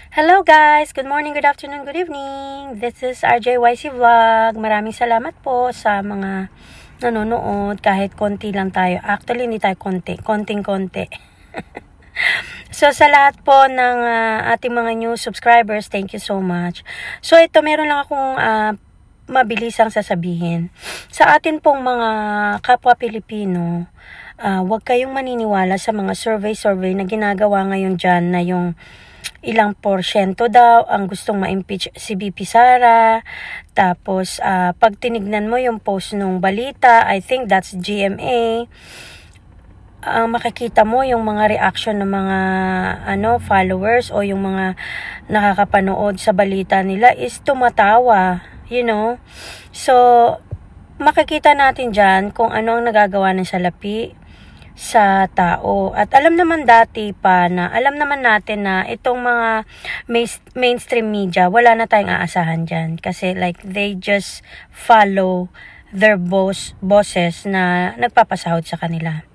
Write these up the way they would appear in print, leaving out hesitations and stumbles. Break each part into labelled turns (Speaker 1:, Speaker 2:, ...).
Speaker 1: Hello guys! Good morning, good afternoon, good evening! This is RJYC Vlog. Maraming salamat po sa mga nanonood. Kahit konti lang tayo. Actually, hindi tayo konti. Konting-konti. So, sa lahat po ng ating mga new subscribers, thank you so much. So, ito, meron lang akong mabilisang sasabihin. Sa atin pong mga kapwa Pilipino, huwag kayong maniniwala sa mga survey na ginagawa ngayon dyan na yung ilang porsyento daw ang gustong ma-impeach si VP Sara. Tapos, pag tinignan mo yung post nung balita, I think that's GMA, makikita mo yung mga reaction ng mga followers o yung mga nakakapanood sa balita nila is tumatawa, you know. So, makikita natin dyan kung ano ang nagagawa ng salapi sa tao. At alam naman natin na itong mga mainstream media, wala na tayong aasahan dyan. Kasi like, they just follow their bosses na nagpapasahod sa kanila.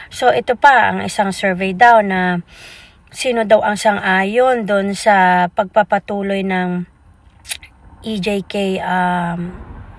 Speaker 1: So, ito pa, ang isang survey daw na sino daw ang sang-ayon doon sa pagpapatuloy ng EJK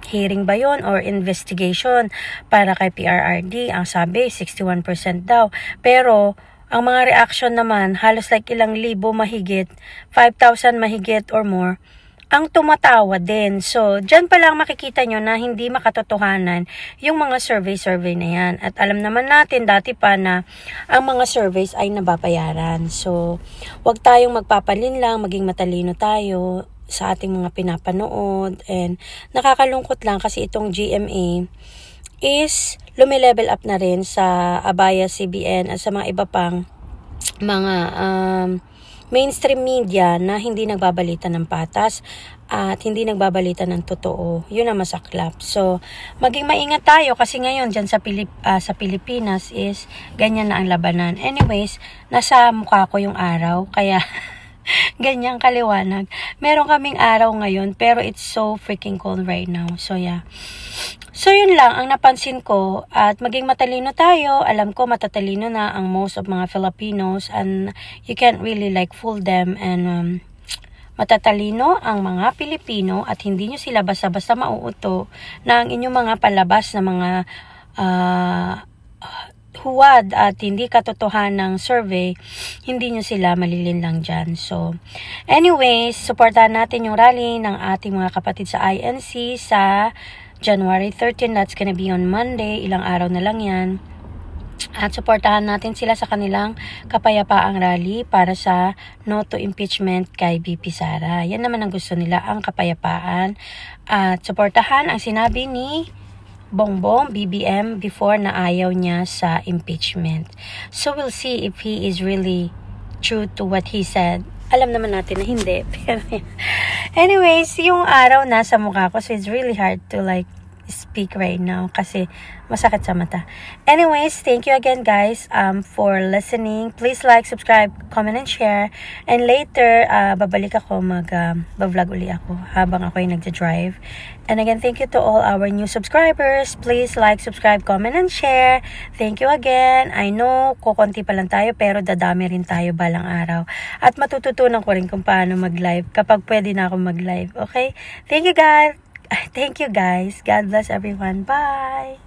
Speaker 1: hearing ba yun or investigation para kay PRRD. Ang sabi, 61% daw. Pero, ang mga reaction naman, halos like ilang libo mahigit, 5,000 mahigit or more, ang tumatawa din. So, dyan pa lang makikita nyo na hindi makatotohanan yung mga survey na yan. At alam naman natin dati pa na ang mga surveys ay nababayaran. So, wag tayong magpapalinlang, maging matalino tayo sa ating mga pinapanood. And nakakalungkot lang kasi itong GMA is lumilevel up na rin sa ABS-CBN at sa mga iba pang mga mainstream media na hindi nagbabalita ng patas at hindi nagbabalita ng totoo. Yun ang masaklap. So, maging maingat tayo kasi ngayon dyan sa Pilipinas is ganyan na ang labanan. Anyways, nasa mukha ko yung araw kaya ganyang kaliwanag. Meron kaming araw ngayon pero it's so freaking cold right now. So yeah. So yun lang ang napansin ko at maging matalino tayo. Alam ko matatalino na ang most of mga Filipinos and you can't really like fool them and matatalino ang mga Pilipino at hindi nyo sila basta-basta mauuto na ang inyong mga palabas na mga huwad at hindi katotohanang survey, hindi nyo sila malilinlang dyan. So, anyways, supportahan natin yung rally ng ating mga kapatid sa INC sa January 13. That's gonna be on Monday. Ilang araw na lang yan. At supportahan natin sila sa kanilang kapayapaang rally para sa no to impeachment kay VP Sara. Yan naman ang gusto nila, ang kapayapaan. At supportahan ang sinabi ni Bongbong BBM before na ayaw niya sa impeachment. So we'll see if he is really true to what he said. Alam naman natin na hindi. Anyways, yung araw nasa mukha ko, so it's really hard to like speak right now kasi masakit sa mata. Anyways, thank you again guys for listening. Please like, subscribe, comment, and share. And later, babalik ako mag-vlog uli ako habang ako ay nagja-drive. And again, thank you to all our new subscribers. Please like, subscribe, comment, and share. Thank you again. I know, kukunti pa lang tayo pero dadami rin tayo balang araw. At matututunan ko rin kung paano mag-live kapag pwede na ako mag-live. Okay? Thank you guys. Thank you guys. God bless everyone. Bye.